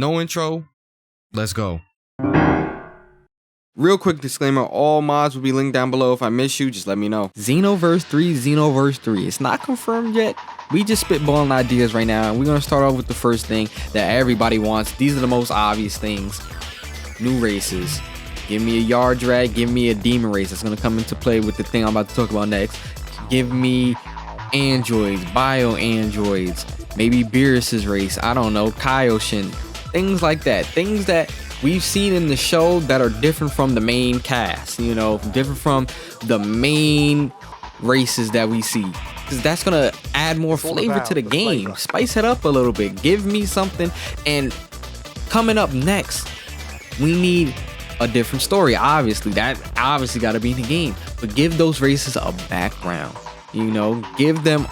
No intro, let's go. Real quick disclaimer, all mods will be linked down below. If I miss you, just let me know. Xenoverse 3. It's not confirmed yet. We just spitballing ideas right now. We're going to start off with the first thing that everybody wants. These are the most obvious things. New races. Give me a yard drag. Give me a demon race. That's going to come into play with the thing I'm about to talk about next. Give me androids, bio androids. Maybe Beerus's race. I don't know. Kaioshin. Things like that. Things that we've seen in the show that are different from the main cast, you know, different from the main races that we see, because that's gonna add more flavor to the game. Spice it up a little bit, give me something. And coming up next, we need a different story. Obviously that got to be in the game, but give those races a background, you know, give them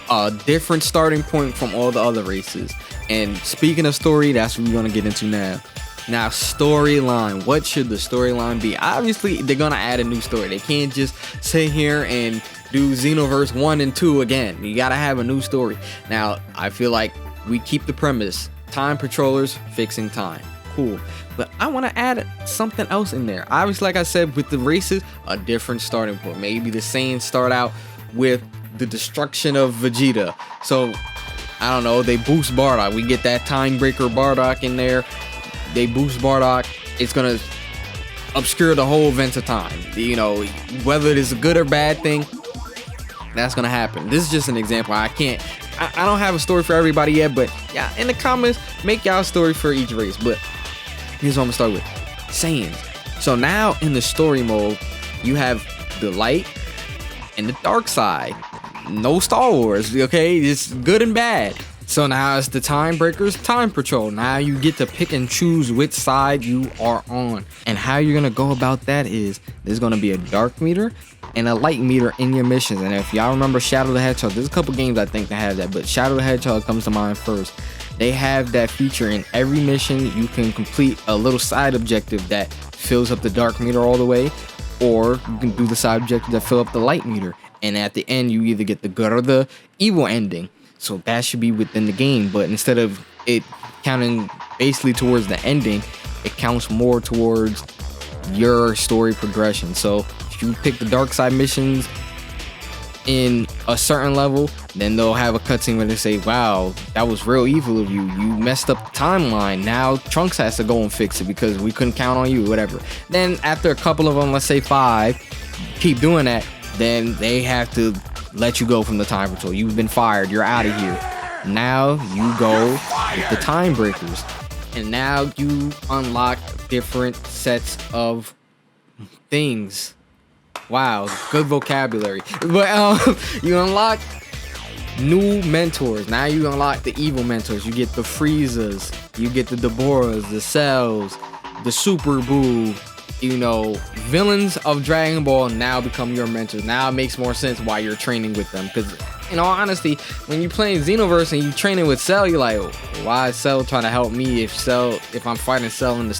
a different starting point from all the other races. And speaking of story, that's what we're gonna get into now. Now, storyline. What should the storyline be? Obviously, they're gonna add a new story. They can't just sit here and do Xenoverse 1 and 2 again. You gotta have a new story. Now, I feel like we keep the premise: time patrollers fixing time. Cool. But I want to add something else in there. Obviously, like I said, with the races, a different starting point. Maybe the Saiyans start out with the destruction of Vegeta. So, I don't know, they boost Bardock. We get that time breaker Bardock in there. They boost Bardock. It's gonna obscure the whole event of time. You know, whether it is a good or bad thing, that's gonna happen. This is just an example. I don't have a story for everybody yet, but yeah, in the comments, make y'all a story for each race. But here's what I'm gonna start with: Saiyans. So now in the story mode, you have the light and the dark side. No Star Wars, okay? It's good and bad. So now it's the Time Breakers Time Patrol. Now you get to pick and choose which side you are on. And how you're gonna go about that is there's gonna be a dark meter and a light meter in your missions. And if y'all remember Shadow the Hedgehog, there's a couple games I think that have that, but Shadow the Hedgehog comes to mind first. They have that feature in every mission. You can complete a little side objective that fills up the dark meter all the way, or you can do the side objective that fill up the light meter. And at the end, you either get the good or the evil ending. So that should be within the game. But instead of it counting basically towards the ending, it counts more towards your story progression. So if you pick the dark side missions in a certain level, then they'll have a cutscene where they say, wow, that was real evil of you. You messed up the timeline. Now Trunks has to go and fix it because we couldn't count on you, whatever. Then after a couple of them, let's say 5, keep doing that, then they have to let you go from the Time Patrol. You've been fired. You're out of here. Now you go with the Time Breakers. And now you unlock different sets of things. Wow, good vocabulary. But you unlock new mentors. Now you unlock the evil mentors. You get the Friezas. You get the Deborahs, the Cells, the Super Boo. You know, villains of Dragon Ball now become your mentors. Now it makes more sense why you're training with them. Because, in all honesty, when you're playing Xenoverse and you're training with Cell, you're like, why is Cell trying to help me if I'm fighting Cell in the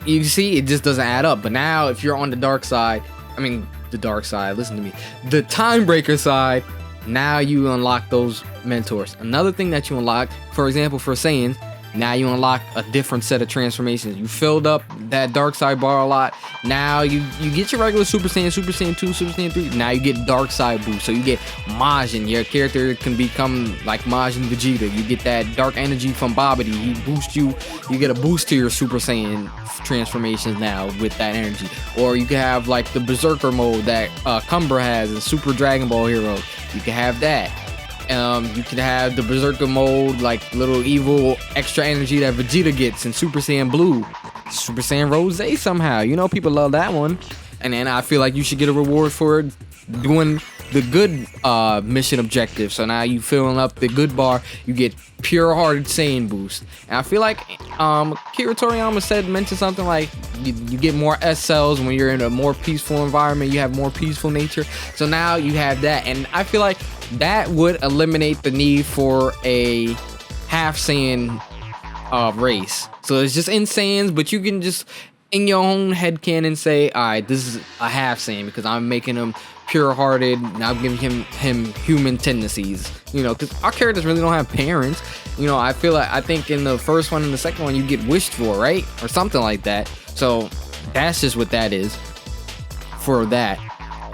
you see, it just doesn't add up. But now, if you're on the dark side, listen to me, the Time Breaker side, now you unlock those mentors. Another thing that you unlock, for example, for Saiyans, now you unlock a different set of transformations. You filled up that dark side bar a lot. Now you get your regular Super Saiyan, Super Saiyan 2, Super Saiyan 3. Now you get dark side boost. So you get Majin. Your character can become like Majin Vegeta. You get that dark energy from Babidi. He boosts you. You get a boost to your Super Saiyan transformations now with that energy. Or you can have like the Berserker mode that Cumbra has in Super Dragon Ball Hero. You can have that. You can have the Berserker mode, like little evil extra energy that Vegeta gets in Super Saiyan Blue, Super Saiyan Rose somehow. You know, people love that one. And then I feel like you should get a reward for doing the good mission objective. So now you filling up the good bar, you get pure-hearted Saiyan boost. And I feel like Kira Toriyama mentioned something like you get more S cells when you're in a more peaceful environment. You have more peaceful nature. So now you have that, and I feel like that would eliminate the need for a half Saiyan race. So it's just in Saiyans, but you can just in your own headcanon say, all right, this is a half Saiyan because I'm making them pure-hearted, not giving him human tendencies, you know, because our characters really don't have parents. You know, I think in the first one and the second one you get wished for, right, or something like that. So that's just what that is for that.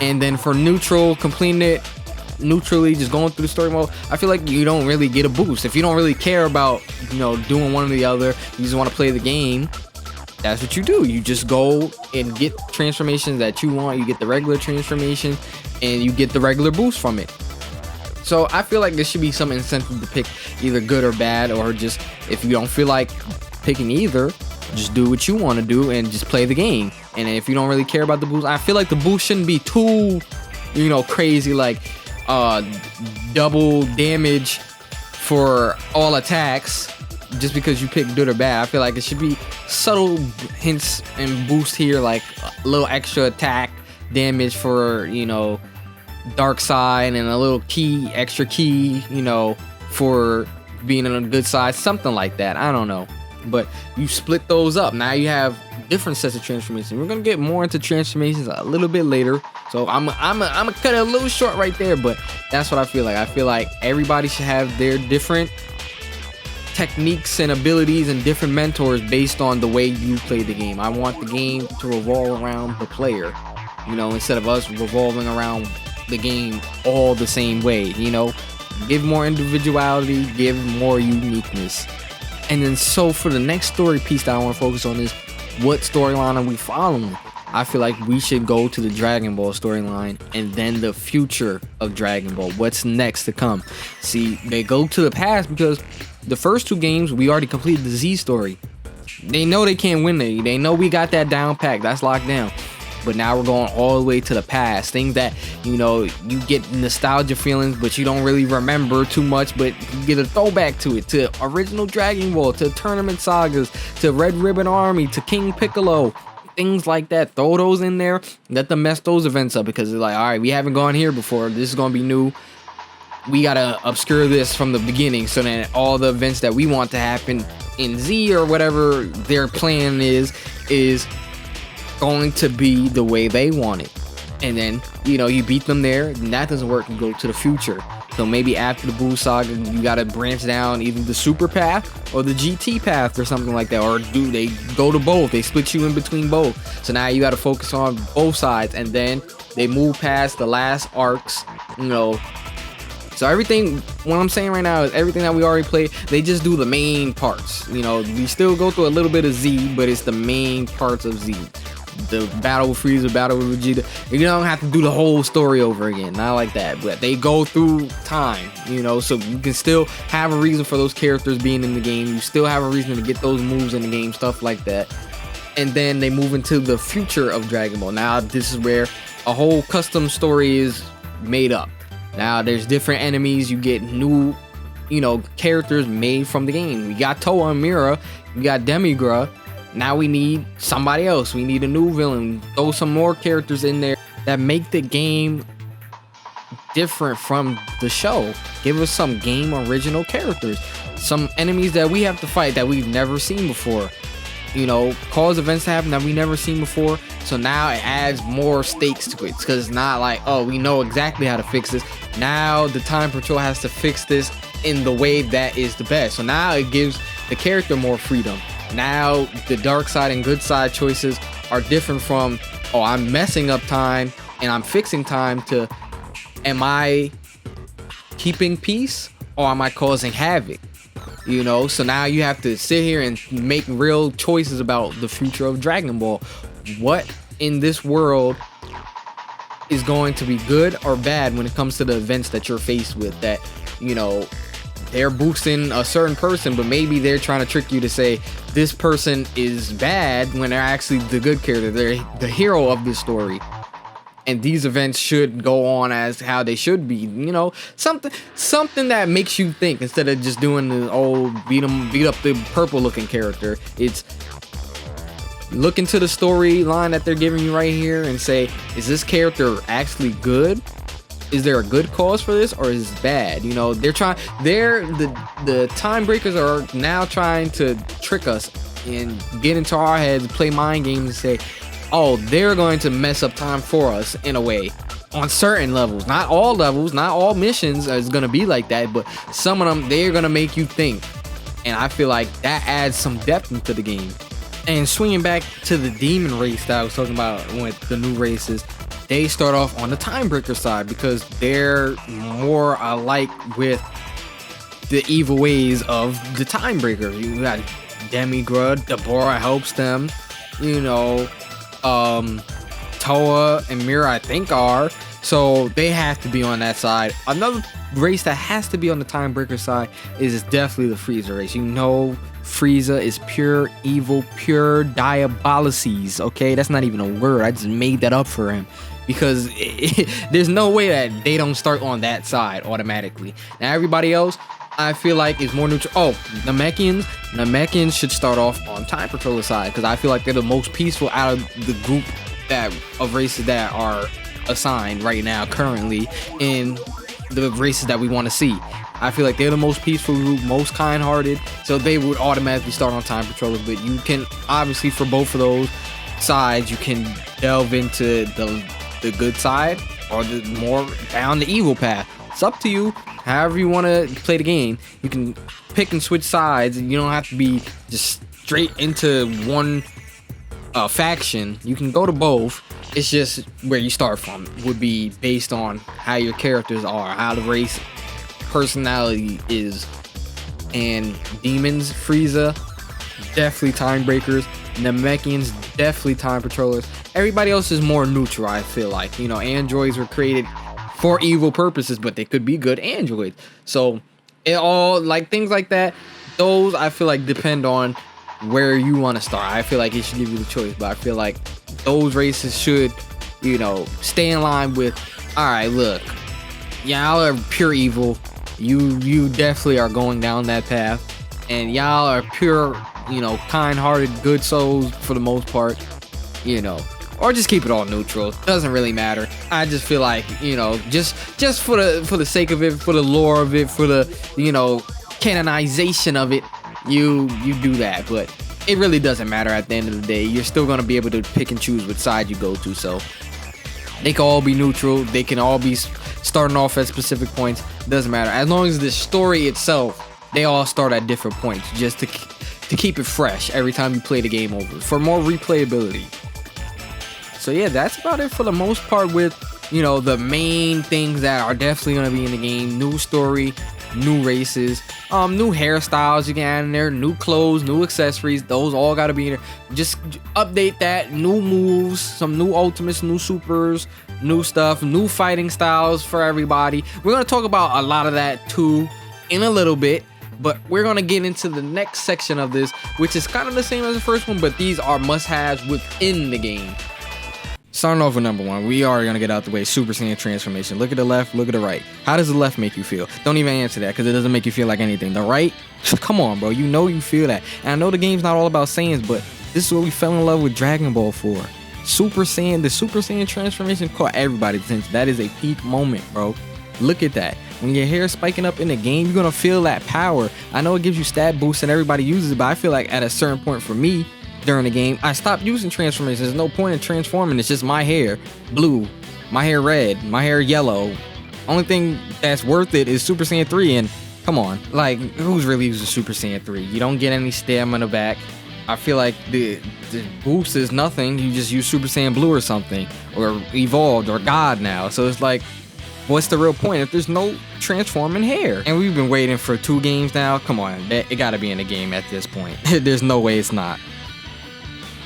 And then for neutral, completing it neutrally, just going through the story mode, I feel like you don't really get a boost if you don't really care about, you know, doing one or the other. You just want to play the game. That's what you do. You just go and get transformations that you want. You get the regular transformation and you get the regular boost from it. So I feel like there should be some incentive to pick either good or bad, or just if you don't feel like picking either, just do what you want to do and just play the game. And if you don't really care about the boost, I feel like the boost shouldn't be too, you know, crazy, like double damage for all attacks just because you pick good or bad. I feel like it should be subtle hints and boost here, like a little extra attack damage for, you know, dark side, and a little extra key, you know, for being on a good side, something like that. I don't know, but you split those up. Now you have different sets of transformations. We're gonna get more into transformations a little bit later, so I'm gonna cut it a little short right there. But that's what I feel like. I feel like everybody should have their different techniques and abilities and different mentors based on the way you play the game. I want the game to revolve around the player, you know, instead of us revolving around the game all the same way. You know, give more individuality, give more uniqueness. And then so for the next story piece that I want to focus on is, what storyline are we following? I feel like we should go to the Dragon Ball storyline and then the future of Dragon Ball. What's next to come? See, they go to the past because the first two games we already completed the Z story. They know they can't win it. They know we got that down pack. That's locked down. But now we're going all the way to the past. Things that, you know, you get nostalgia feelings, but you don't really remember too much, but you get a throwback to it, to original Dragon Ball, to tournament sagas, to Red Ribbon Army, to King Piccolo, things like that. Throw those in there, let them mess those events up, because it's like, all right, we haven't gone here before. This is going to be new. We got to obscure this from the beginning so that all the events that we want to happen in Z or whatever their plan is going to be the way they want it. And then, you know, you beat them there, and that doesn't work, you go to the future. So maybe after the Buu saga, you gotta branch down either the super path or the GT path or something like that. Or do they go to both? They split you in between both. So now you gotta focus on both sides, and then they move past the last arcs, you know. So everything, what I'm saying right now is everything that we already played, they just do the main parts. You know, we still go through a little bit of Z, but it's the main parts of Z. The battle with Frieza, battle with Vegeta. You don't have to do the whole story over again, not like that, but they go through time, you know, so you can still have a reason for those characters being in the game. You still have a reason to get those moves in the game, stuff like that. And then they move into the future of Dragon Ball. Now this is where a whole custom story is made up. Now there's different enemies, you get new, you know, characters made from the game. We got Toa and Mira, we got Demigra. Now we need somebody else. We need a new villain. Throw some more characters in there that make the game different from the show. Give us some game original characters. Some enemies that we have to fight that we've never seen before. You know, cause events to happen that we never seen before. So now it adds more stakes to it. Because it's not like, oh, we know exactly how to fix this. Now the Time Patrol has to fix this in the way that is the best. So now it gives the character more freedom. Now the dark side and good side choices are different from, oh, I'm messing up time and I'm fixing time, to, am I keeping peace or am I causing havoc? You know, so now you have to sit here and make real choices about the future of Dragon Ball. What in this world is going to be good or bad when it comes to the events that you're faced with, that, you know, they're boosting a certain person, but maybe they're trying to trick you to say this person is bad when they're actually the good character. They're the hero of this story. And these events should go on as how they should be. You know, something that makes you think, instead of just doing the old beat up the purple looking character. It's look into the storyline that they're giving you right here and say, is this character actually good? Is there a good cause for this, or is it bad? You know, the time breakers are now trying to trick us and get into our heads, play mind games and say, oh, they're going to mess up time for us in a way. on certain levels. Not all levels, not all missions is gonna be like that, but some of them, they're gonna make you think. And I feel like that adds some depth into the game. And swinging back to the demon race that I was talking about with the new races, they start off on the Timebreaker side because they're more alike with the evil ways of the Timebreaker. You got Demigrud, Deborah helps them, you know, Toa and Mira I think are, so they have to be on that side. Another race that has to be on the Timebreaker side is definitely the Frieza race. You know, Frieza is pure evil, pure diabolices. Okay, that's not even a word, I just made that up for him because there's no way that they don't start on that side automatically. Now everybody else I feel like is more neutral. Oh, Namekians should start off on Time Patroller side because I feel like they're the most peaceful out of the group of races that are assigned right now currently in the races that we want to see. I feel like they're the most peaceful group, most kind-hearted, so they would automatically start on Time Patroller. But you can obviously, for both of those sides, you can delve into the good side or the more down the evil path. It's up to you. However you want to play the game, you can pick and switch sides, and you don't have to be just straight into one faction. You can go to both. It's just where you start from would be based on how your characters are, how the race personality is. And demons, Frieza, definitely time breakers. Namekians, definitely time patrollers. Everybody else is more neutral, I feel like. You know, androids were created for evil purposes, but they could be good androids. So it all, like, things like that, those I feel like depend on where you want to start. I feel like it should give you the choice, but I feel like those races should, you know, stay in line with, all right, look, y'all are pure evil. You definitely are going down that path, and y'all are pure, you know, kind-hearted, good souls for the most part, you know. Or just keep it all neutral. Doesn't really matter. I just feel like, you know, just for the sake of it, for the lore of it, for the, you know, canonization of it, you do that. But it really doesn't matter at the end of the day. You're still gonna be able to pick and choose which side you go to. So they can all be neutral. They can all be starting off at specific points. Doesn't matter. As long as the story itself, they all start at different points, just to keep it fresh every time you play the game over, for more replayability. So yeah, that's about it for the most part with, you know, the main things that are definitely going to be in the game. New story, new races, new hairstyles you can add in there, new clothes, new accessories. Those all got to be in there. Just update that. New moves, some new ultimates, new supers, new stuff, new fighting styles for everybody. We're going to talk about a lot of that too in a little bit. But we're going to get into the next section of this, which is kind of the same as the first one, but these are must-haves within the game. Starting off with number one, we are going to get out the way. Super Saiyan transformation. Look at the left, look at the right. How does the left make you feel? Don't even answer that because it doesn't make you feel like anything. The right, come on, bro. You know you feel that. And I know the game's not all about Saiyans, but this is what we fell in love with Dragon Ball for. Super Saiyan, the Super Saiyan transformation caught everybody's attention. That is a peak moment, bro. Look at that. When your hair is spiking up in the game, you're going to feel that power. I know it gives you stat boosts and everybody uses it, but I feel like at a certain point for me, during the game, I stopped using transformations. There's no point in transforming. It's just my hair blue, my hair red, my hair yellow. Only thing that's worth it is Super Saiyan 3. And come on, like, who's really using Super Saiyan 3? You don't get any stamina back. I feel like the boost is nothing. You just use Super Saiyan Blue or something, or Evolved, or God now. So it's like, what's the real point if there's no transforming hair? And we've been waiting for 2 games now. Come on, it gotta be in the game at this point. There's no way it's not.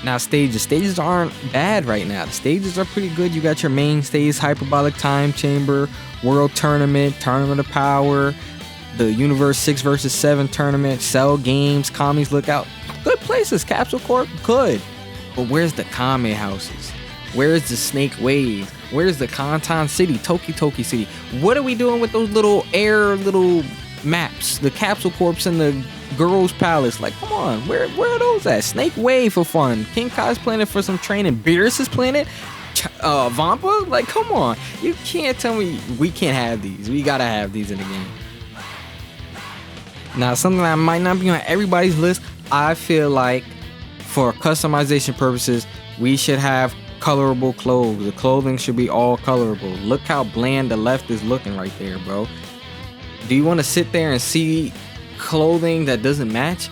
Now stages aren't bad right now. The stages are pretty good. You got your main stage, Hyperbolic Time Chamber, World Tournament, Tournament of Power, the Universe 6 vs 7 tournament, Cell Games, Kami's Lookout. Good places, Capsule Corp, good. But where's the Kame houses? Where's the Snake Wave? Where's the Kantan City, Toki City? What are we doing with those little maps? The Capsule Corps and the Girls Palace. Like, come on, where are those at? Snake Wave for fun. King Kai's playing it for some training. Beerus is playing it. Vampa? Like, come on. You can't tell me we can't have these. We gotta have these in the game. Now, something that might not be on everybody's list, I feel like for customization purposes, we should have colorable clothes. The clothing should be all colorable. Look how bland the left is looking right there, bro. Do you want to sit there and see clothing that doesn't match?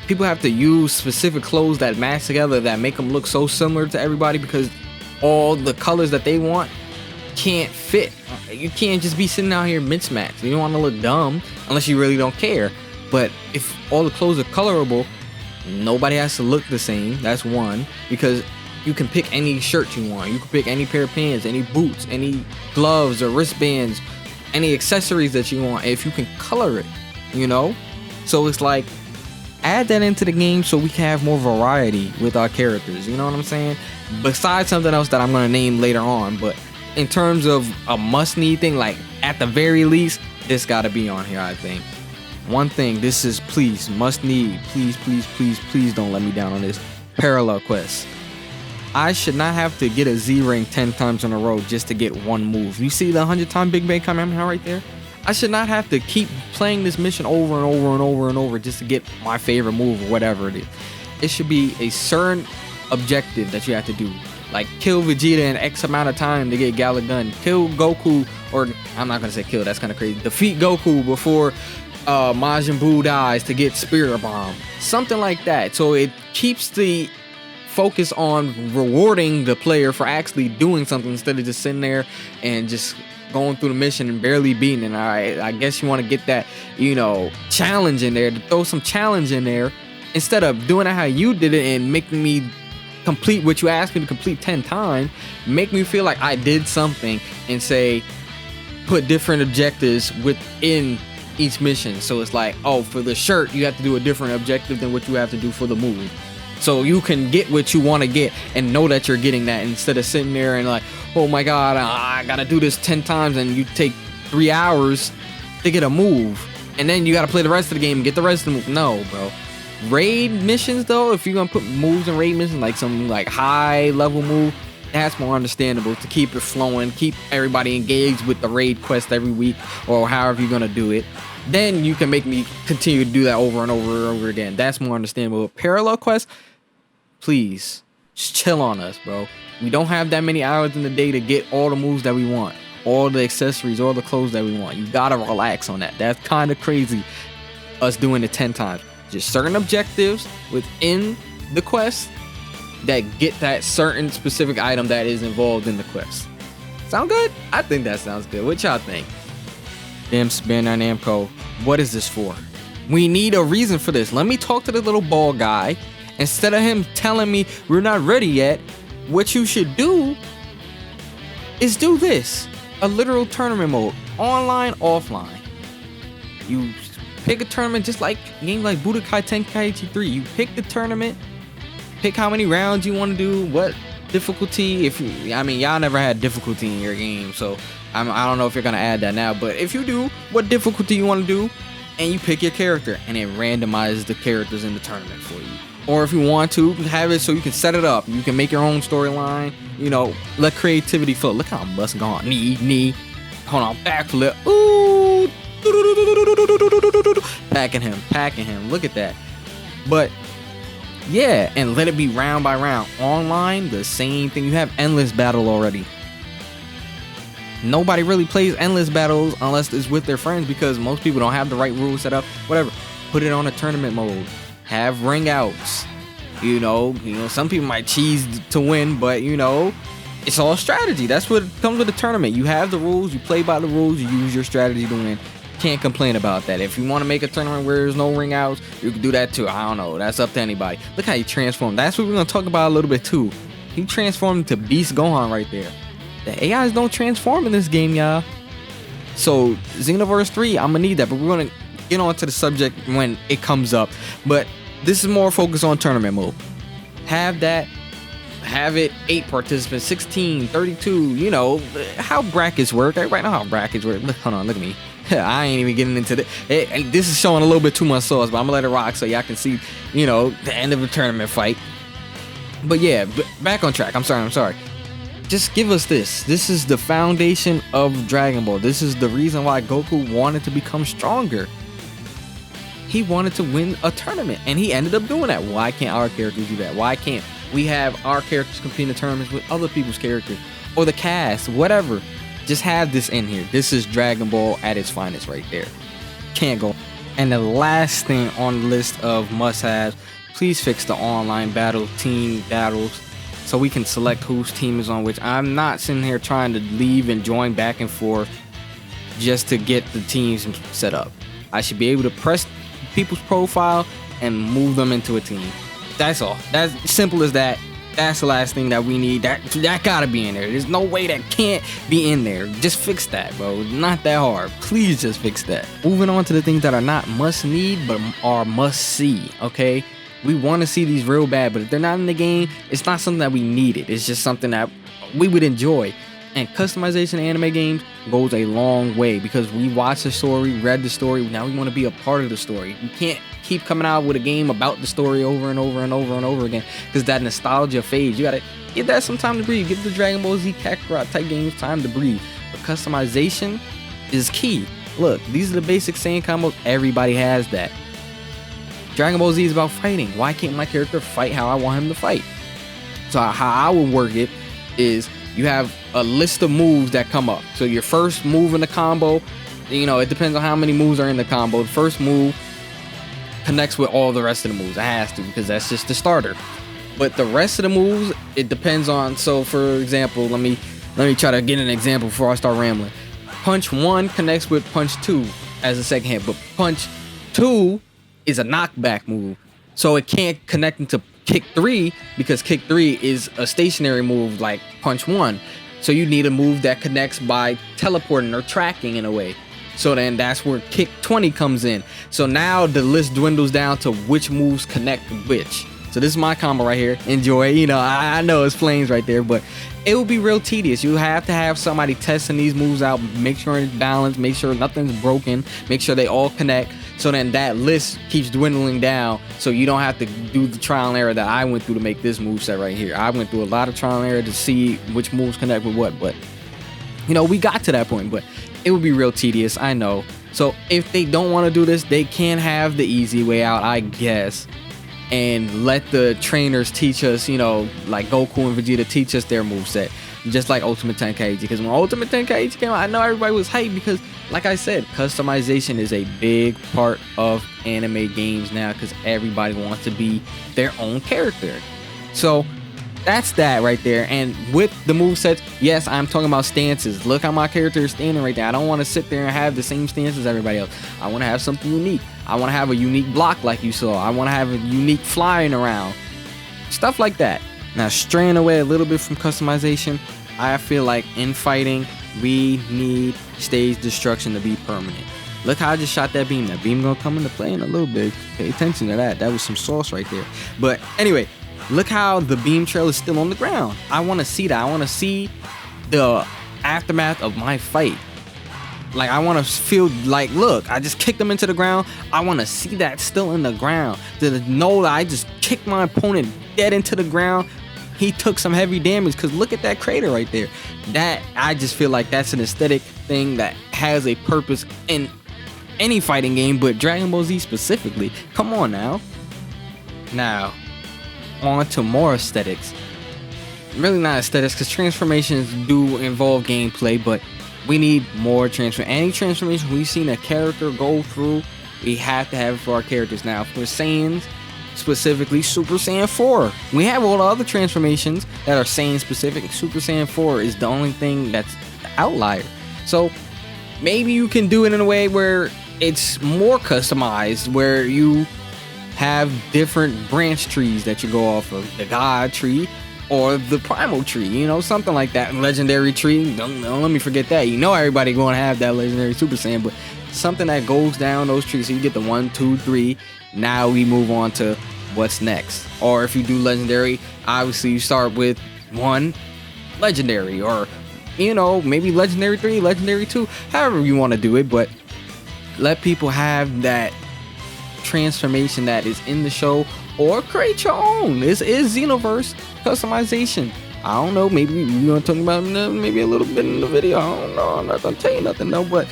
People have to use specific clothes that match together, that make them look so similar to everybody, because all the colors that they want can't fit. You can't just be sitting out here mismatched. You don't want to look dumb unless you really don't care. But if all the clothes are colorable, nobody has to look the same. That's one, because you can pick any shirt you want. You can pick any pair of pants, any boots, any gloves or wristbands, any accessories that you want, if you can color it, you know? So it's like, add that into the game so we can have more variety with our characters, you know what I'm saying? Besides something else that I'm going to name later on, but in terms of a must-need thing, like at the very least, this got to be on here, I think. One thing, this is please, must-need, please, please, please, please don't let me down on this. Parallel quests. I should not have to get a Z ring 10 times in a row just to get one move. You see the 100-time Big Bang Kamehameha right there? I should not have to keep playing this mission over and over and over and over just to get my favorite move or whatever it is. It should be a certain objective that you have to do. Like kill Vegeta in X amount of time to get Galick Gun. Kill Goku, or I'm not going to say kill, that's kind of crazy. Defeat Goku before Majin Buu dies to get Spirit Bomb. Something like that. So it keeps the focus on rewarding the player for actually doing something instead of just sitting there and just going through the mission and barely beating it. All right, I guess you want to get that, you know, challenge in there, to throw some challenge in there instead of doing it how you did it and making me complete what you asked me to complete 10 times. Make me feel like I did something, and say put different objectives within each mission. So it's like, oh, for the shirt you have to do a different objective than what you have to do for the move, so you can get what you want to get and know that you're getting that, instead of sitting there and like, oh my god, I gotta do this 10 times, and you take 3 hours to get a move, and then you gotta play the rest of the game and get the rest of the move. No, bro. Raid missions though, if you're gonna put moves in raid missions, like some like high level move, that's more understandable, to keep it flowing, keep everybody engaged with the raid quest every week or however you're gonna do it. Then you can make me continue to do that over and over and over again. That's more understandable. Parallel quests, please just chill on us, bro. We don't have that many hours in the day to get all the moves that we want, all the accessories, all the clothes that we want. You gotta relax on that. That's kind of crazy, us doing it 10 times. Just certain objectives within the quest that get that certain specific item that is involved in the quest. Sound good? I think that sounds good. What y'all think? Damn, Bandai Namco, what is this for? We need a reason for this. Let me talk to the little ball guy. Instead of him telling me we're not ready yet, what you should do is do this. A literal tournament mode. Online, offline. You pick a tournament just like games like Budokai Tenkaichi 3. You pick the tournament, pick how many rounds you want to do, what difficulty. I mean, y'all never had difficulty in your game, so I don't know if you're going to add that now. But if you do, what difficulty you want to do, and you pick your character, and it randomizes the characters in the tournament for you. Or if you want to, have it so you can set it up. You can make your own storyline. You know, let creativity flow. Look how I'm busting going. Knee. Hold on, backflip. Ooh. Packing him. Look at that. But yeah, and let it be round by round. Online, the same thing. You have endless battle already. Nobody really plays endless battles unless it's with their friends, because most people don't have the right rules set up. Whatever. Put it on a tournament mode. Have ring outs. You know, some people might cheese to win, but you know, it's all strategy. That's what comes with a tournament. You have the rules, you play by the rules, you use your strategy to win. Can't complain about that. If you want to make a tournament where there's no ring outs, you can do that too. I don't know. That's up to anybody. Look how he transformed. That's what we're gonna talk about a little bit too. He transformed to Beast Gohan right there. The AIs don't transform in this game, y'all. So Xenoverse 3, I'm gonna need that, but we're gonna get on to the subject when it comes up. But this is more focused on tournament mode. Have that. Have it 8 participants, 16, 32, you know, how brackets work. Everybody know how brackets work. Hold on, look at me. I ain't even getting into this. This is showing a little bit too much sauce, but I'm gonna let it rock so y'all can see, you know, the end of a tournament fight. But yeah, back on track. I'm sorry. Just give us this. This is the foundation of Dragon Ball. This is the reason why Goku wanted to become stronger. He wanted to win a tournament, and he ended up doing that. Why can't our characters do that? Why can't we have our characters competing in tournaments with other people's characters or the cast, whatever. Just have this in here. This is Dragon Ball at its finest right there. Can't go. And the last thing on the list of must-haves, please fix the online team battles, so we can select whose team is on which. I'm not sitting here trying to leave and join back and forth just to get the teams set up. I should be able to press people's profile and move them into a team. That's all. That's simple as that. That's the last thing that we need. That gotta be in there. There's no way that can't be in there. Just fix that, bro. Not that hard. Please just fix that. Moving on to the things that are not must need but are must see. Okay, we want to see these real bad, but if they're not in the game, it's not something that we needed. It's just something that we would enjoy. And customization in anime games goes a long way, because we watched the story, read the story, now we want to be a part of the story. We can't keep coming out with a game about the story over and over and over and over again, because that nostalgia fades. You gotta give that some time to breathe. Give the Dragon Ball Z Kakarot type games time to breathe. But customization is key. Look, these are the basic Saiyan combos. Everybody has that. Dragon Ball Z is about fighting. Why can't my character fight how I want him to fight? So how I would work it is, you have a list of moves that come up. So your first move in the combo, you know, it depends on how many moves are in the combo. The first move connects with all the rest of the moves. It has to, because that's just the starter. But the rest of the moves, it depends on. So for example, let me try to get an example before I start rambling. Punch 1 connects with Punch 2 as a second hit, but Punch 2 is a knockback move. So it can't connect into Kick 3, because Kick 3 is a stationary move like Punch 1. So you need a move that connects by teleporting or tracking in a way. So then that's where Kick 20 comes in. So now the list dwindles down to which moves connect which. So this is my combo right here. Enjoy. You know, I know it's flames right there, but it will be real tedious. You have to have somebody testing these moves out, make sure it's balanced, make sure nothing's broken, make sure they all connect. So then that list keeps dwindling down, so you don't have to do the trial and error that I went through to make this move set right here. I went through a lot of trial and error to see which moves connect with what, but you know, we got to that point, but it would be real tedious, I know. So if they don't want to do this, they can have the easy way out, I guess, and let the trainers teach us, you know, like Goku and Vegeta teach us their moveset, just like Ultimate Tenkaichi. Because when Ultimate Tenkaichi came out, I know everybody was hyped, because like I said, customization is a big part of anime games now, because everybody wants to be their own character. So that's that right there. And with the movesets, yes, I'm talking about stances. Look how my character is standing right there. I don't want to sit there and have the same stance as everybody else. I want to have something unique. I want to have a unique block like you saw. I want to have a unique flying around. Stuff like that. Now, straying away a little bit from customization, I feel like in fighting, we need stage destruction to be permanent. Look how I just shot that beam. That beam gonna come into play in a little bit. Pay attention to that. That was some sauce right there. But anyway, look how the beam trail is still on the ground. I want to see that. I want to see the aftermath of my fight. Like, I want to feel like, look, I just kicked him into the ground. I want to see that still in the ground. To know that I just kicked my opponent dead into the ground. He took some heavy damage, because look at that crater right there. That, I just feel like that's an aesthetic thing that has a purpose in any fighting game, but Dragon Ball Z specifically. Come on now. Now, on to more aesthetics. Really not aesthetics, because transformations do involve gameplay, but we need more any transformation we've seen a character go through, we have to have it for our characters. Now, for Saiyans, specifically Super Saiyan 4, we have all the other transformations that are Saiyan specific. Super Saiyan 4 is the only thing that's the outlier. So maybe you can do it in a way where it's more customized, where you have different branch trees that you go off of, the God tree or the primal tree, you know, something like that. Legendary tree, don't let me forget that. You know, everybody gonna have that legendary Super Saiyan, but something that goes down those trees, so you get the 1, 2, 3. Now we move on to what's next. Or if you do legendary, obviously you start with 1 legendary, or you know, maybe legendary 3, legendary 2, however you want to do it, but let people have that transformation that is in the show, or create your own. This is Xenoverse customization. I don't know, maybe we're gonna talk about maybe a little bit in the video. I don't know, I'm not gonna tell you nothing though, but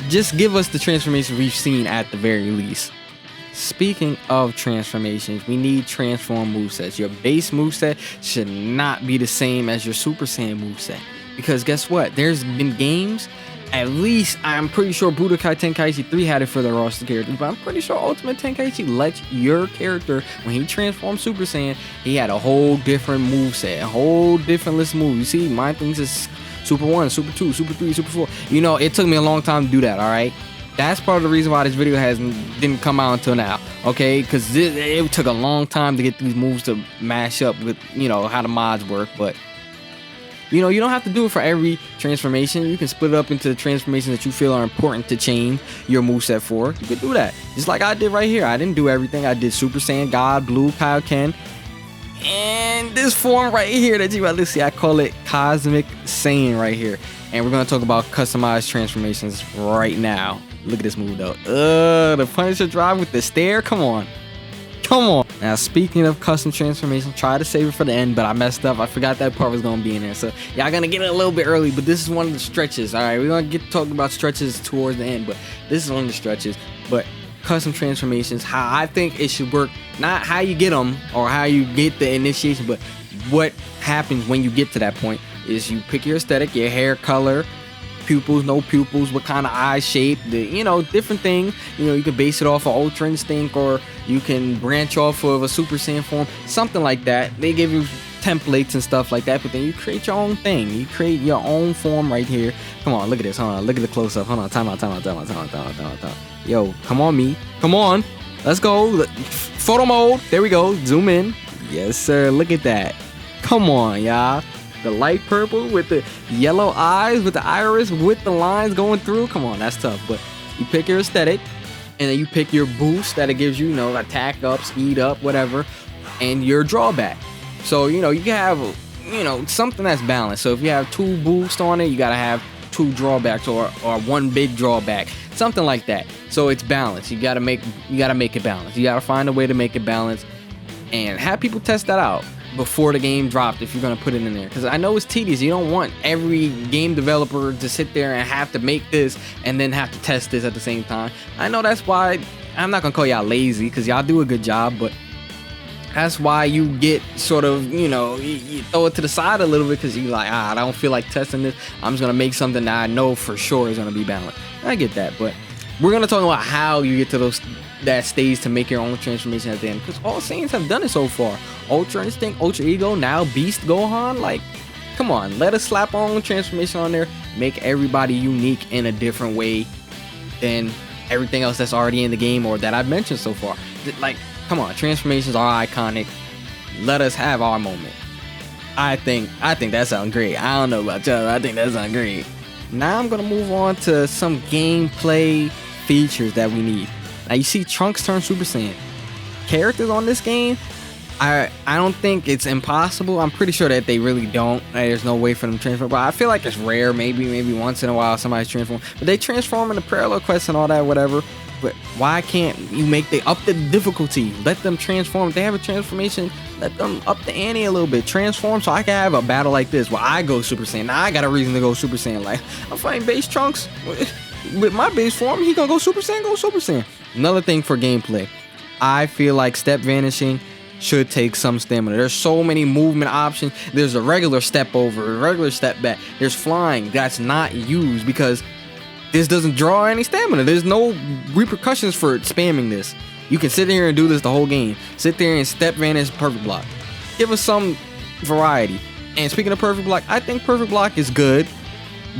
just give us the transformation we've seen at the very least. speaking of transformations, we need transform movesets. Your base moveset should not be the same as your Super Saiyan moveset. Because guess what? There's been games, at least I'm pretty sure Budokai Tenkaichi 3 had it for the roster characters, but I'm pretty sure Ultimate Tenkaichi lets your character, when he transformed Super Saiyan, he had a whole different moveset, a whole different list of moves. You see, my things is Super 1, Super 2, Super 3, Super 4. You know, it took me a long time to do that, alright? That's part of the reason why this video didn't come out until now, okay? Because it took a long time to get these moves to mash up with, you know, how the mods work. But, you know, you don't have to do it for every transformation. You can split it up into transformations that you feel are important to change your moveset for. You can do that. Just like I did right here. I didn't do everything. I did Super Saiyan, God, Blue, Kaioken. And this form right here that you about to see, I call it Cosmic Saiyan right here. And we're going to talk about customized transformations right now. Look at this move though. The Punisher drive with the stare. Come on. Come on. Now, speaking of custom transformation, try to save it for the end, but I messed up. I forgot that part was going to be in there. So, y'all going to get it a little bit early, but this is one of the stretches. All right, we're going to get to talk about stretches towards the end, but this is one of the stretches. But custom transformations, how I think it should work, not how you get them or how you get the initiation, but what happens when you get to that point is you pick your aesthetic, your hair color, pupils, no pupils, what kind of eye shape, you know, different thing. You know, you can base it off of Ultra Instinct, or you can branch off of a Super Saiyan form, something like that. They give you templates and stuff like that, but then you create your own thing. You create your own form right here. Come on, look at this. Hold on, look at the close up. Hold on, time out. Yo, come on, me. Come on. Let's go. Photo mode. There we go. Zoom in. Yes, sir. Look at that. Come on, y'all. The light purple with the yellow eyes, with the iris, with the lines going through. Come on, that's tough. But you pick your aesthetic, and then you pick your boost that it gives you, you know, attack up, speed up, whatever, and your drawback. So, you know, you can have, you know, something that's balanced. So if you have 2 boosts on it, you gotta have 2 drawbacks, or 1 big drawback, something like that. So it's balanced. You gotta make it balanced. You gotta find a way to make it balanced, and have people test that out before the game dropped if you're going to put it in there, because I know it's tedious. You don't want every game developer to sit there and have to make this and then have to test this at the same time. I know that's why I'm not going to call y'all lazy, because y'all do a good job, but that's why you get sort of, you know, you throw it to the side a little bit, because you're like, I don't feel like testing this. I'm just going to make something that I know for sure is going to be balanced. I get that, but we're going to talk about how you get to that stage to make your own transformation at the end, because all Saiyans have done it so far. Ultra Instinct, Ultra Ego, now Beast Gohan. Like, come on, let us slap our own transformation on there, make everybody unique in a different way than everything else that's already in the game or that I've mentioned so far. Like, come on, transformations are iconic. Let us have our moment. I think that sounds great. I don't know about y'all, I think that sounds great. Now I'm gonna move on to some gameplay features that we need. Now you see Trunks turn Super Saiyan. Characters on this game, I don't think it's impossible. I'm pretty sure that they really don't. There's no way for them to transform. But I feel like it's rare. Maybe once in a while somebody's transformed. But they transform in the parallel quests and all that, whatever. But why can't you up the difficulty? Let them transform. If they have a transformation, let them up the ante a little bit. Transform so I can have a battle like this where I go Super Saiyan. Now I got a reason to go Super Saiyan. Like, I'm fighting base Trunks. With my base form, he gonna go Super Saiyan. Another thing for gameplay, I feel like step vanishing should take some stamina. There's so many movement options. There's a regular step over, a regular step back. There's flying that's not used because this doesn't draw any stamina. There's no repercussions for spamming this. You can sit here and do this the whole game. Sit there and step vanish, perfect block. Give us some variety. And speaking of perfect block, I think perfect block is good,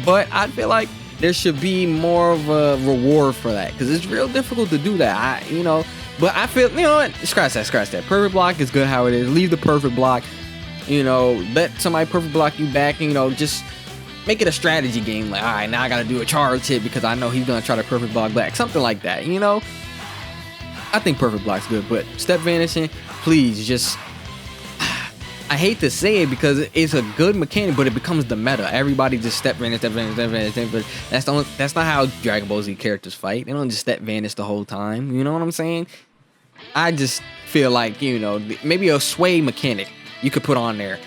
but I feel like there should be more of a reward for that, because it's real difficult to do that. But I feel, you know what? Scratch that. Perfect block is good how it is. Leave the perfect block. Let somebody perfect block you back, and, just make it a strategy game. Like, all right, now I got to do a charge hit because I know he's going to try to perfect block back. Something like that, I think perfect block's good, but step vanishing, please just... I hate to say it because it's a good mechanic, but it becomes the meta. Everybody just step vanish. But that's not how Dragon Ball Z characters fight. They don't just step vanish the whole time. You know what I'm saying? I just feel like, maybe a sway mechanic you could put on there.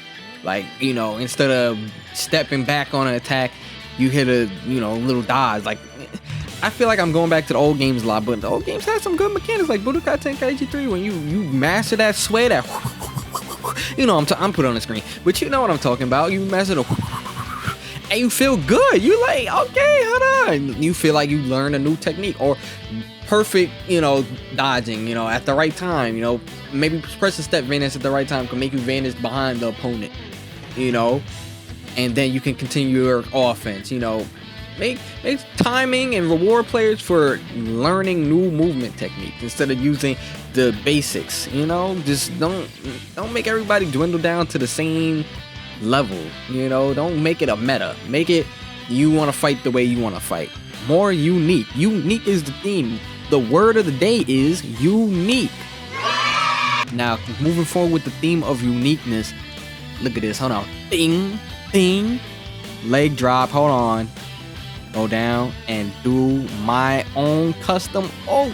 Like, instead of stepping back on an attack, you hit a, little dodge. Like, I feel like I'm going back to the old games a lot, but the old games had some good mechanics like Budokai Tenkaichi 3 when you master that sway, that you know, I'm put on the screen, but you know what I'm talking about. You master the and you feel good. You like, okay, hold on. You feel like you learn a new technique or perfect, you know, dodging, you know, at the right time, you know, maybe press a step vanish at the right time can make you vanish behind the opponent, you know, and then you can continue your offense, you know. Make timing and reward players for learning new movement techniques instead of using the basics, you know. Just don't make everybody dwindle down to the same level, you know. Don't make it a meta. Make it you want to fight the way you want to fight. More unique. Unique is the theme. The word of the day is unique. Now, moving forward with the theme of uniqueness, look at this. Hold on. Ding, ding. Leg drop. Hold on. Go down and do my own custom. Oh,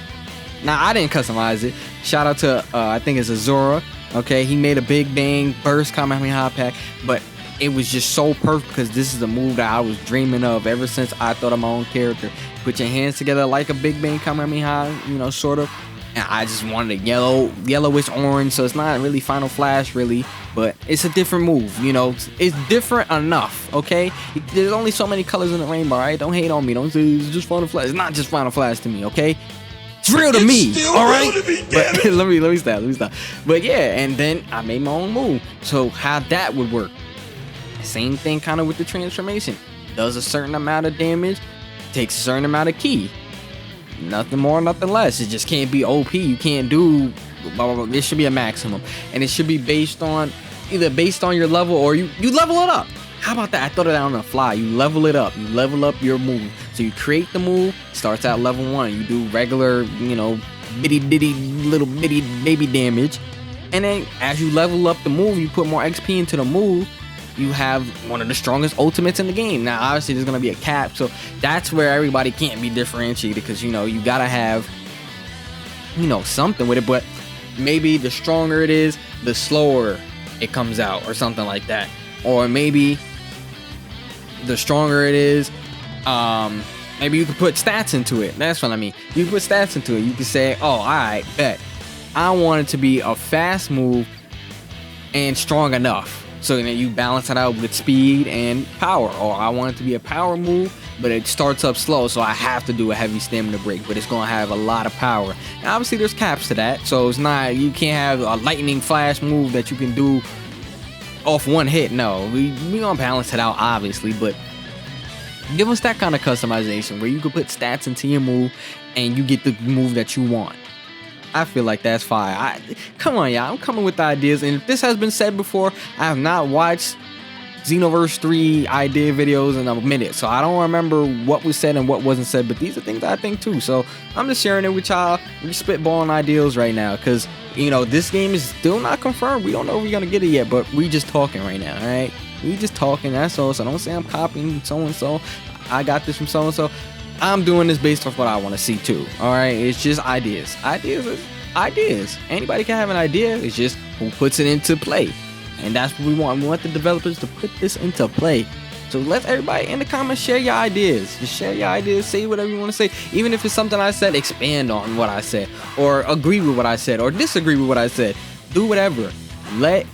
now I didn't customize it. Shout out to I think it's Azura. Okay, he made a big bang burst Kamehameha pack, but it was just so perfect because this is a move that I was dreaming of ever since I thought of my own character. Put your hands together like a big bang Kamehameha, you know, sort of. And I just wanted a yellowish orange, so it's not really Final Flash, really, but it's a different move, you know. It's different enough, okay? There's only so many colors in the rainbow, all right? Don't hate on me. Don't say it's just Final Flash. It's not just Final Flash to me, okay? It's real to me, all right? But let me stop. But yeah, and then I made my own move. So how that would work? Same thing kind of with the transformation. Does a certain amount of damage, takes a certain amount of ki. Nothing more, nothing less. It just can't be OP. You can't do blah, blah, blah. This should be a maximum, and it should be based on either based on your level or you level it up. How about that? I thought of that on the fly. You level it up. You level up your move. So you create the move. Starts out level 1. You do regular, you know, little bitty baby damage, and then as you level up the move, you put more XP into the move. You have one of the strongest ultimates in the game. Now, obviously, there's going to be a cap, so that's where everybody can't be differentiated because, you know, you got to have, you know, something with it, but maybe the stronger it is, the slower it comes out or something like that. Or maybe the stronger it is, maybe you could put stats into it. That's what I mean. You can put stats into it. You can say, oh, all right, bet. I want it to be a fast move and strong enough. So then you balance it out with speed and power. Or I want it to be a power move, but it starts up slow, so I have to do a heavy stamina break, but it's going to have a lot of power. And obviously, there's caps to that, so it's not, you can't have a lightning flash move that you can do off one hit. No, we going to balance it out, obviously, but give us that kind of customization where you can put stats into your move and you get the move that you want. I feel like that's fire. Come on, y'all. I'm coming with the ideas. And if this has been said before, I have not watched Xenoverse 3 idea videos in a minute. So I don't remember what was said and what wasn't said. But these are things I think too. So I'm just sharing it with y'all. We're spitballing ideas right now. Because, you know, this game is still not confirmed. We don't know if we're going to get it yet. But we just talking right now, all right? We just talking. That's all. So don't say I'm copying so-and-so. I got this from so-and-so. I'm doing this based off what I want to see too. All right, it's just ideas. Ideas. Anybody can have an idea. It's just who puts it into play, and that's what we want. We want the developers to put this into play. So let everybody in the comments share your ideas. Just share your ideas. Say whatever you want to say. Even if it's something I said, expand on what I said, or agree with what I said, or disagree with what I said. Do whatever. Let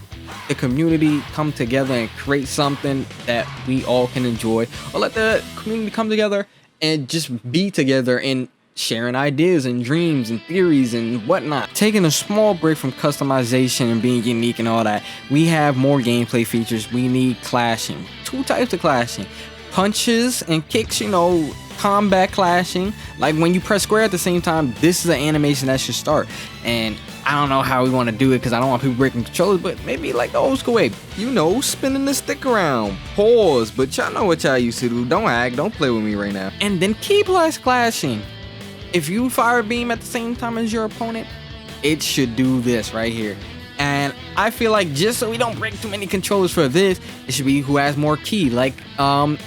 the community come together and create something that we all can enjoy, or let the community come together and just be together and sharing ideas and dreams and theories and whatnot. Taking a small break from customization and being unique and all that, we have more gameplay features. We need clashing. 2 types of clashing. Punches and kicks, you know, combat clashing. Like when you press square at the same time, this is an animation that should start. And I don't know how we want to do it because I don't want people breaking controllers, but maybe like the old school way. You know, spinning the stick around. Pause, but y'all know what y'all used to do. Don't act, don't play with me right now. And then key blast clashing. If you fire a beam at the same time as your opponent, it should do this right here. And I feel like just so we don't break too many controllers for this, it should be who has more key. Like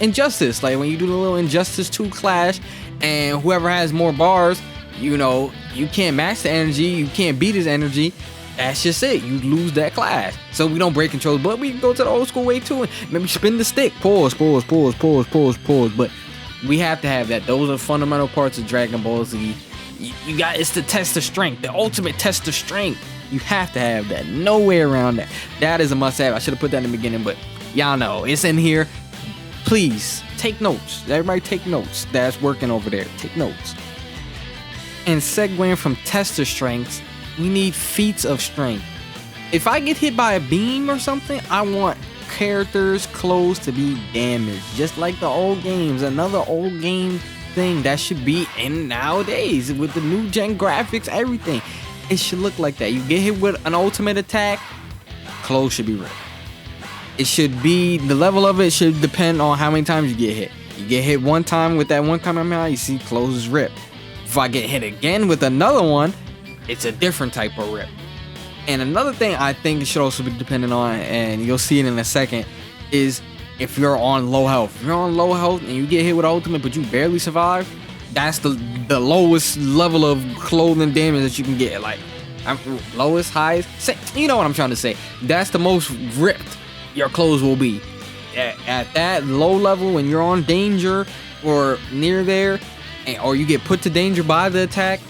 Injustice, like when you do the little Injustice 2 clash, and whoever has more bars, you know, you can't match the energy, you can't beat his energy. That's just it. You lose that clash. So we don't break controls, but we can go to the old school way too. And maybe spin the stick. Pause. But We have to have that. Those are fundamental parts of Dragon Ball Z. You got, it's the test of strength, the ultimate test of strength. You have to have that. No way around that. That is a must-have. I should have put that in the beginning, but y'all know it's in here. Please take notes. Everybody take notes. That's working over there. Take notes. And segueing from test of strengths, we need feats of strength. If I get hit by a beam or something, I want characters' clothes to be damaged, just like the old games. Another old game thing that should be in nowadays with the new gen graphics, everything. It should look like that. You get hit with an ultimate attack, clothes should be ripped. It should be, the level of it should depend on how many times you get hit. You get hit one time with that one Kamehameha, you see clothes is ripped. If I get hit again with another one, it's a different type of rip. And another thing I think it should also be dependent on, and you'll see it in a second, is if you're on low health. If you're on low health and you get hit with ultimate but you barely survive, that's the lowest level of clothing damage that you can get. Like, lowest, highest, you know what I'm trying to say. That's the most ripped your clothes will be. At that low level, when you're on danger or near there, or you get put to danger by the attack,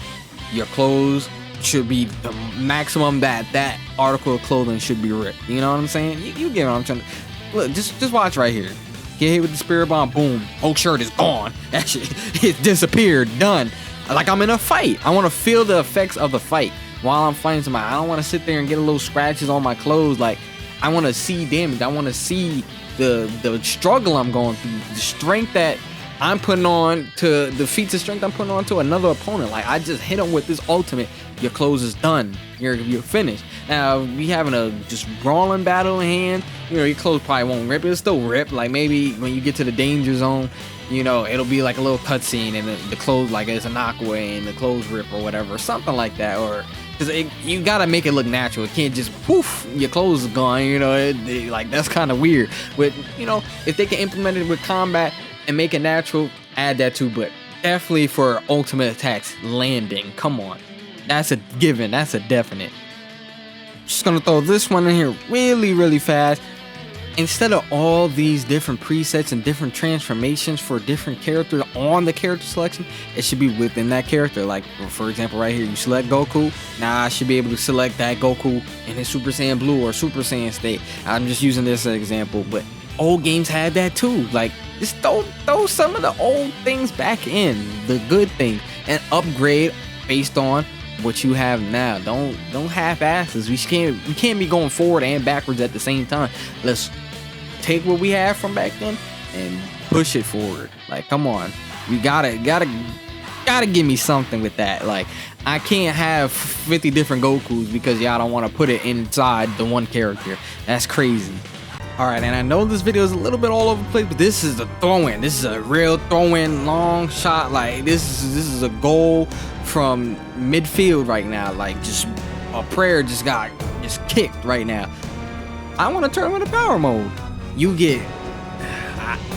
your clothes should be the maximum that article of clothing should be ripped. You know what I'm saying? You get what I'm trying to... Look, just watch right here. Get hit with the spirit bomb, boom, whole shirt is gone. That shit, it disappeared, done. Like I'm in a fight. I want to feel the effects of the fight while I'm fighting somebody. I don't want to sit there and get a little scratches on my clothes. Like, I want to see damage. I want to see the struggle I'm going through, the strength that I'm putting on to the feats of strength I'm putting on to another opponent. Like, I just hit him with this ultimate. Your clothes is done. You're finished. Now, we having a just brawling battle in hand. You know, your clothes probably won't rip. It'll still rip. Like, maybe when you get to the danger zone, you know, it'll be like a little cutscene and the clothes, like it's a knockaway and the clothes rip or whatever. Something like that. Or, because you got to make it look natural. It can't just, poof, your clothes is gone. You know, like, that's kind of weird. But, you know, if they can implement it with combat and make it natural, add that too. But definitely for ultimate attacks, landing. Come on. That's a given. That's a definite. Just gonna throw this one in here really fast. Instead of all these different presets and different transformations for different characters on the character selection, it should be within that character. Like, for example, right here, you select Goku. Now I should be able to select that Goku in his Super Saiyan Blue or Super Saiyan state. I'm just using this as an example, but old games had that too. Like, just throw some of the old things back in, the good things, and upgrade based on what you have now. Don't half-asses. We can't be going forward and backwards at the same time. Let's take what we have from back then and push it forward. Like, come on, you gotta give me something with that. Like, I can't have 50 different Gokus because y'all don't want to put it inside the one character. That's crazy. Alright, and I know this video is a little bit all over the place, but this is a throw-in. This is a real throw-in, long shot. Like, this is a goal from midfield right now. Like, just a prayer just got kicked right now. I want to turn him into power mode. You get,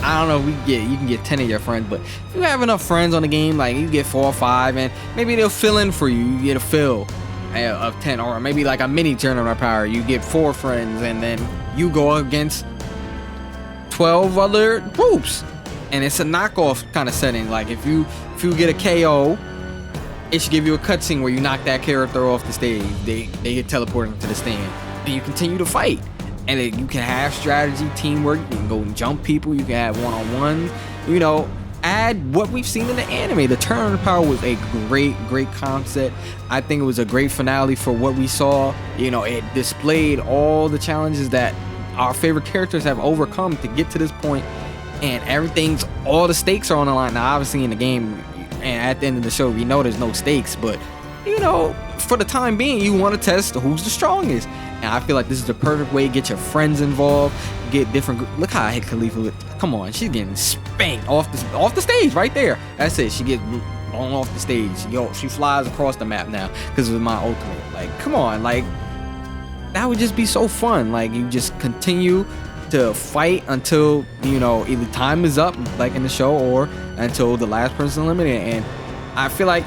I don't know, you can get 10 of your friends, but if you have enough friends on the game, like, you get 4 or 5, and maybe they'll fill in for you. You get a fill of 10, or maybe like a mini tournament power. You get 4 friends, and then you go against 12 other groups, and it's a knockoff kind of setting. Like, if you get a KO, it should give you a cutscene where you knock that character off the stage. They get teleported to the stand. Then you continue to fight, and you can have strategy, teamwork. You can go and jump people. You can have one-on-ones. You know, add what we've seen in the anime. The tournament power was a great concept. I think it was a great finale for what we saw. You know, it displayed all the challenges that our favorite characters have overcome to get to this point, and all the stakes are on the line. Now, obviously, in the game, and at the end of the show, we know there's no stakes, but, you know, for the time being, you want to test who's the strongest. And I feel like this is the perfect way to get your friends involved, get different. Look how I hit Khalifa. Come on, she's getting spanked off the stage right there. That's it. She gets blown off the stage. Yo, she flies across the map now because of my ultimate. Like, come on, like, that would just be so fun. Like, you just continue to fight until, you know, either time is up, like in the show, or until the last person eliminated. And I feel like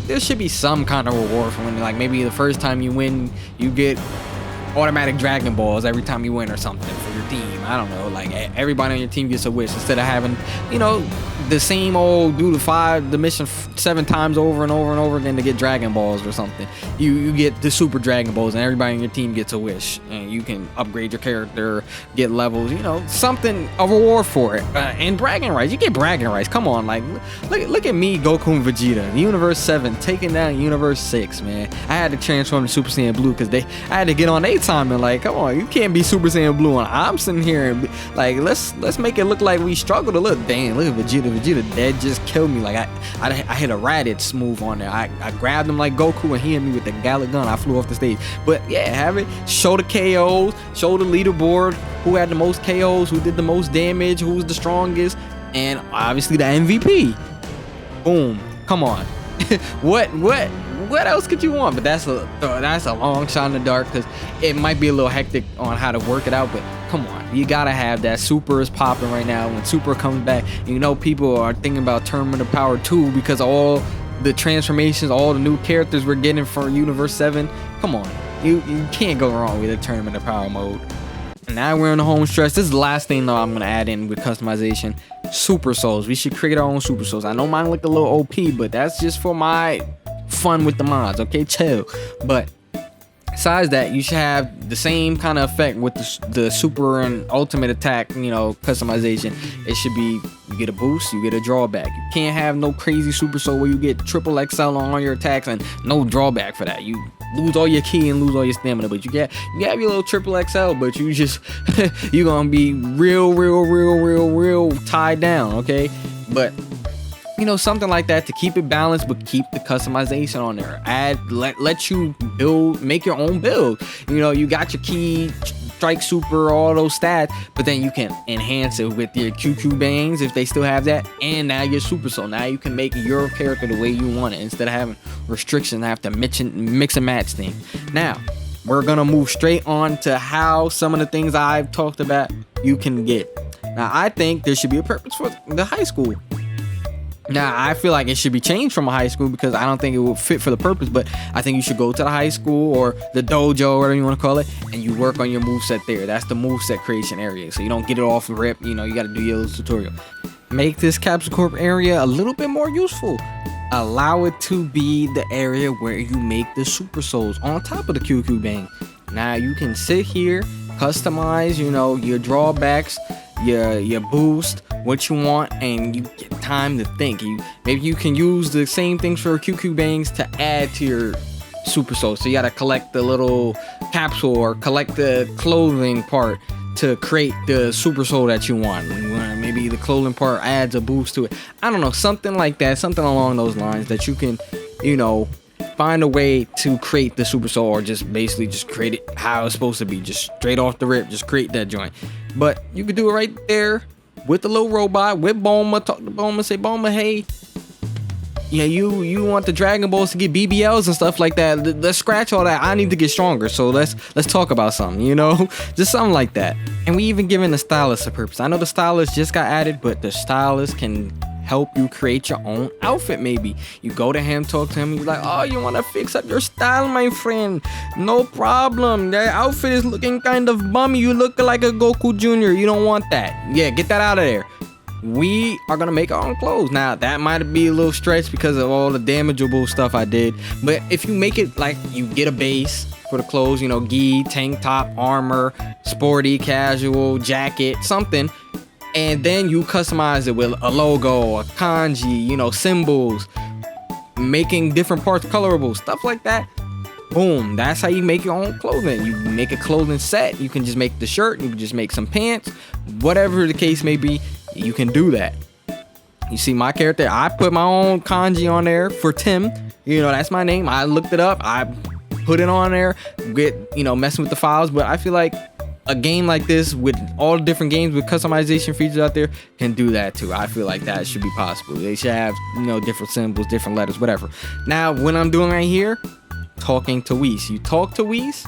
there should be some kind of reward for winning. Like, maybe the first time you win, you get automatic Dragon Balls every time you win or something for your team. I don't know, like everybody on your team gets a wish instead of having, you know, the same old do the mission 7 times over and over and over again to get Dragon Balls or something. You get the Super Dragon Balls and everybody on your team gets a wish, and you can upgrade your character, get levels, you know, something, a reward for it. And bragging rights, you get bragging rights. Come on, like look at me, Goku and Vegeta, Universe 7 taking down Universe 6, man. I had to transform to Super Saiyan Blue because I had to get on their time, and like, come on, you can't be Super Saiyan Blue and I'm sitting here and like, let's make it look like we struggled a little. Dang, look at Vegeta dead just killed me. Like I hit a Raditz move on there. I grabbed him like Goku and he hit me with the Gallic gun. I flew off the stage. But yeah, have it, show the KOs, show the leaderboard, who had the most KOs, who did the most damage, who was the strongest, and obviously the MVP. Boom. Come on. What else could you want? But that's a long shot in the dark, because it might be a little hectic on how to work it out. But come on, you gotta have that. Super is popping right now. When Super comes back, you know, people are thinking about Tournament of Power 2 because of all the transformations, all the new characters we're getting for Universe 7. Come on, you can't go wrong with a Tournament of Power mode. And now we're in the home stretch. This is the last thing though I'm gonna add in with customization. Super Souls. We should create our own Super Souls. I know mine look a little OP, but that's just for my fun with the mods, okay? Chill. But besides that, you should have the same kind of effect with the super and ultimate attack, you know, customization. It should be, you get a boost, you get a drawback. You can't have no crazy Super Soul where you get triple XL on all your attacks and no drawback for that. You lose all your ki and lose all your stamina, but you have your little triple XL, but you just you're gonna be real tied down, okay? But you know, something like that to keep it balanced, but keep the customization on there. Let you build, make your own build. You know, you got your ki, strike, super, all those stats, but then you can enhance it with your QQ bangs if they still have that, and now your Super Soul. Now you can make your character the way you want it instead of having restrictions and have to mix and match things. Now we're gonna move straight on to how some of the things I've talked about you can get. Now I think there should be a purpose for the high school. Now, I feel like it should be changed from a high school because I don't think it will fit for the purpose, but I think you should go to the high school or the dojo, whatever you want to call it, and you work on your moveset there. That's the moveset creation area, so you don't get it off the rip. You know, you got to do your little tutorial. Make this Capsule Corp area a little bit more useful. Allow it to be the area where you make the Super Souls on top of the QQ Bang. Now, you can sit here, customize, you know, your drawbacks, your boost, what you want, and you get time to think. Maybe you can use the same things for QQ Bangs to add to your Super Soul. So you gotta collect the little capsule or collect the clothing part to create the Super Soul that you want. Maybe the clothing part adds a boost to it. I don't know, something like that, something along those lines that you can, you know, find a way to create the Super Soul, or just basically just create it how it's supposed to be, just straight off the rip, just create that joint. But you could do it right there with the little robot, with Bulma. Talk to Bulma, say, Bulma, hey, yeah, you want the Dragon Balls to get BBLs and stuff like that. Let's scratch all that. I need to get stronger, so let's talk about something, you know, just something like that. And we even giving the stylist a purpose. I know the stylist just got added, but the stylist can help you create your own outfit. Maybe you go to him, talk to him, you're like, oh, you want to fix up your style, my friend? No problem. That outfit is looking kind of bummy. You look like a Goku Jr. You don't want that. Yeah, get that out of there. We are gonna make our own clothes. Now that might be a little stretch because of all the damageable stuff I did, but if you make it like you get a base for the clothes, you know, gi, tank top, armor, sporty, casual, jacket, something, and then you customize it with a logo, a kanji, you know, symbols, making different parts colorable, stuff like that. Boom, that's how you make your own clothing. You make a clothing set. You can just make the shirt, you can just make some pants, whatever the case may be, you can do that. You see my character, I put my own kanji on there for Tim. You know, that's my name. I looked it up, I put it on there, messing with the files. But I feel like a game like this with all the different games with customization features out there can do that too. I feel like that should be possible. They should have, you know, different symbols, different letters, whatever. Now, what I'm doing right here, talking to Whis. You talk to Whis,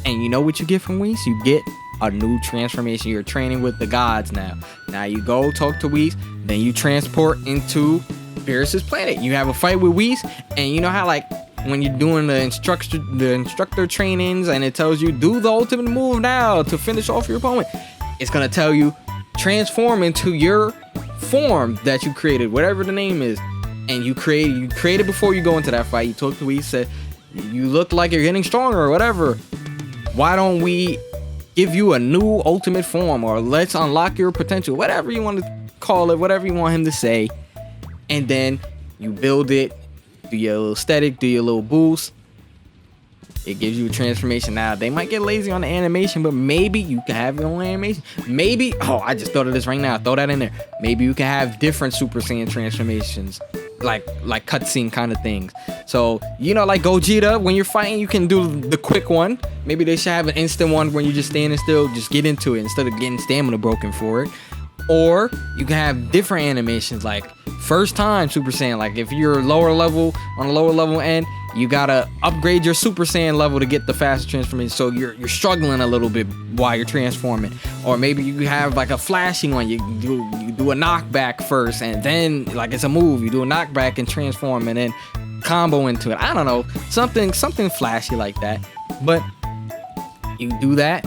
and you know what you get from Whis? You get a new transformation. You're training with the gods now. Now you go talk to Whis, then you transport into Beerus's planet. You have a fight with Whis, and you know how like when you're doing the instructor trainings, and it tells you do the ultimate move now to finish off your opponent. It's gonna tell you transform into your form that you created, whatever the name is, and you created before you go into that fight. You talked to Whis, said you look like you're getting stronger or whatever. Why don't we give you a new ultimate form, or let's unlock your potential, whatever you want to call it, whatever you want him to say. And then you build it, do your little static, do your little boost. It gives you a transformation. Now, they might get lazy on the animation, but maybe you can have your own animation. Maybe, I just thought of this right now. Throw that in there. Maybe you can have different Super Saiyan transformations, like cutscene kind of things. So, like Gogeta, when you're fighting, you can do the quick one. Maybe they should have an instant one when you're just standing still, just get into it instead of getting stamina broken for it. Or you can have different animations, like first time Super Saiyan. Like if you're on a lower level end, you gotta upgrade your Super Saiyan level to get the faster transformation. So you're struggling a little bit while you're transforming. Or maybe you have like a flashing one. You do a knockback first, and then like it's a move. You do a knockback and transform, and then combo into it. I don't know, something flashy like that. But you do that.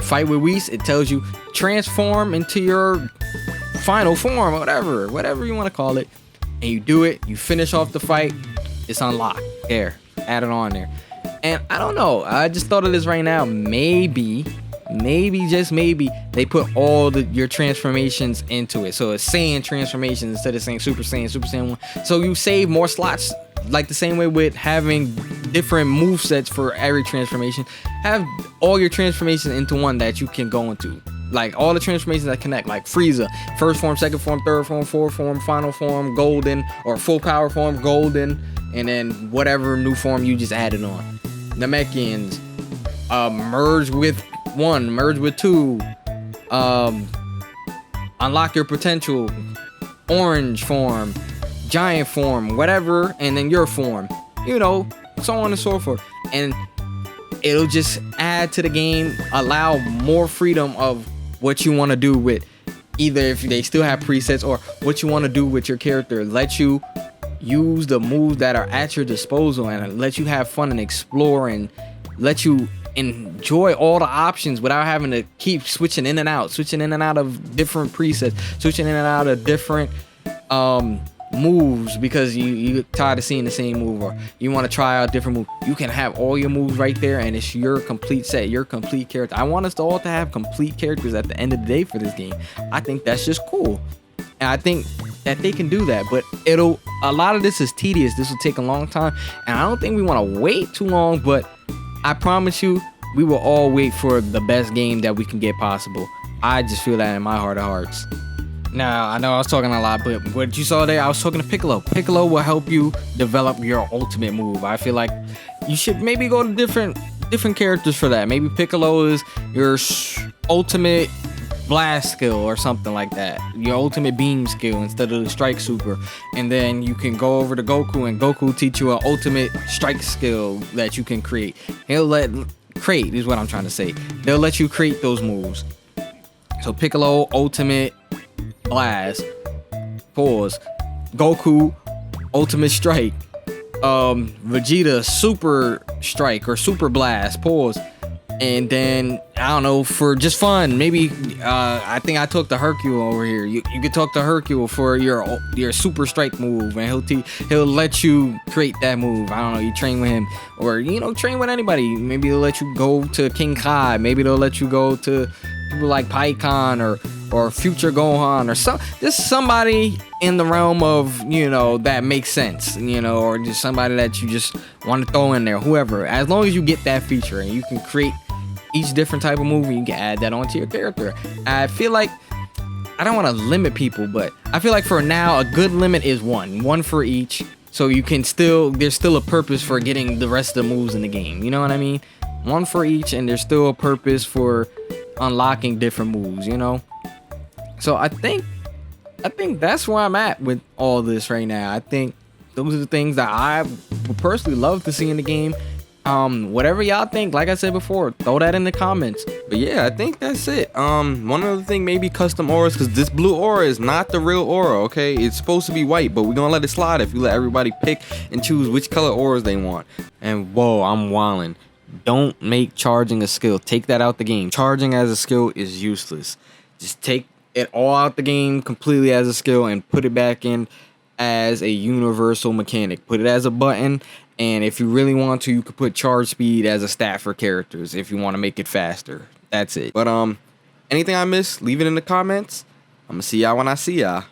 Fight with Whis, it tells you transform into your final form, whatever you want to call it, and you do it. You finish off the fight. It's unlocked. There, add it on there. And I don't know, I just thought of this right now. Maybe just maybe they put all your transformations into it, so it's Saiyan transformations instead of saying Super Saiyan 1. So you save more slots, like the same way with having different move sets for every transformation. Have all your transformations into one that you can go into, like all the transformations that connect, like Frieza, first form, second form, third form, fourth form, final form, golden, or full power form, golden, and then whatever new form you just added on. Namekians, merge with 1, merge with 2, unlock your potential, orange form, giant form, whatever, and then your form, so on and so forth. And it'll just add to the game, allow more freedom of what you want to do with, either if they still have presets, or what you want to do with your character. Let you use the moves that are at your disposal, and let you have fun and explore, and let you enjoy all the options without having to keep switching in and out of different presets, switching in and out of different moves because you tired of seeing the same move, or you want to try out different moves. You can have all your moves right there, and it's your complete set, your complete character. I want us all to have complete characters at the end of the day for this game. I think that's just cool, and I think that they can do that. But a lot of this is tedious. This will take a long time, and I don't think we want to wait too long. But I promise you, we will all wait for the best game that we can get possible. I just feel that in my heart of hearts. Now, I know I was talking a lot, but what you saw there, I was talking to Piccolo. Piccolo will help you develop your ultimate move. I feel like you should maybe go to different characters for that. Maybe Piccolo is your ultimate blast skill or something like that. Your ultimate beam skill instead of the strike super. And then you can go over to Goku, and Goku teach you an ultimate strike skill that you can create. Create is what I'm trying to say. They'll let you create those moves. So Piccolo, ultimate blast, pause. Goku, ultimate strike. Vegeta, super strike or super blast, pause. And then I don't know, for just fun, maybe I think I talked to Hercule over here. You could talk to Hercule for your super strike move, and he'll let you create that move. I don't know, you train with him, or train with anybody. Maybe they'll let you go to King Kai. Maybe they'll let you go to people like Pycon or Future Gohan, or just somebody in the realm of that makes sense, or just somebody that you just want to throw in there, whoever. As long as you get that feature and you can create each different type of move, you can add that onto your character. I feel like, I don't want to limit people, but I feel like for now a good limit is one for each, so you can there's still a purpose for getting the rest of the moves in the game. You know what I mean? One for each, and there's still a purpose for unlocking different moves. So I think that's where I'm at with all this right now. I think those are the things that I would personally love to see in the game. Whatever y'all think, like I said before, throw that in the comments. But yeah, I think that's it. One other thing, maybe custom auras, because this blue aura is not the real aura, okay? It's supposed to be white, but we're gonna let it slide if you let everybody pick and choose which color auras they want. And whoa, I'm wildin'. Don't make charging a skill. Take that out the game. Charging as a skill is useless. Just take it all out the game completely as a skill and put it back in as a universal mechanic. Put it as a button, and if you really want to, you could put charge speed as a stat for characters if you want to make it faster. That's it. But anything I missed, leave it in the comments. I'm gonna see y'all when I see y'all.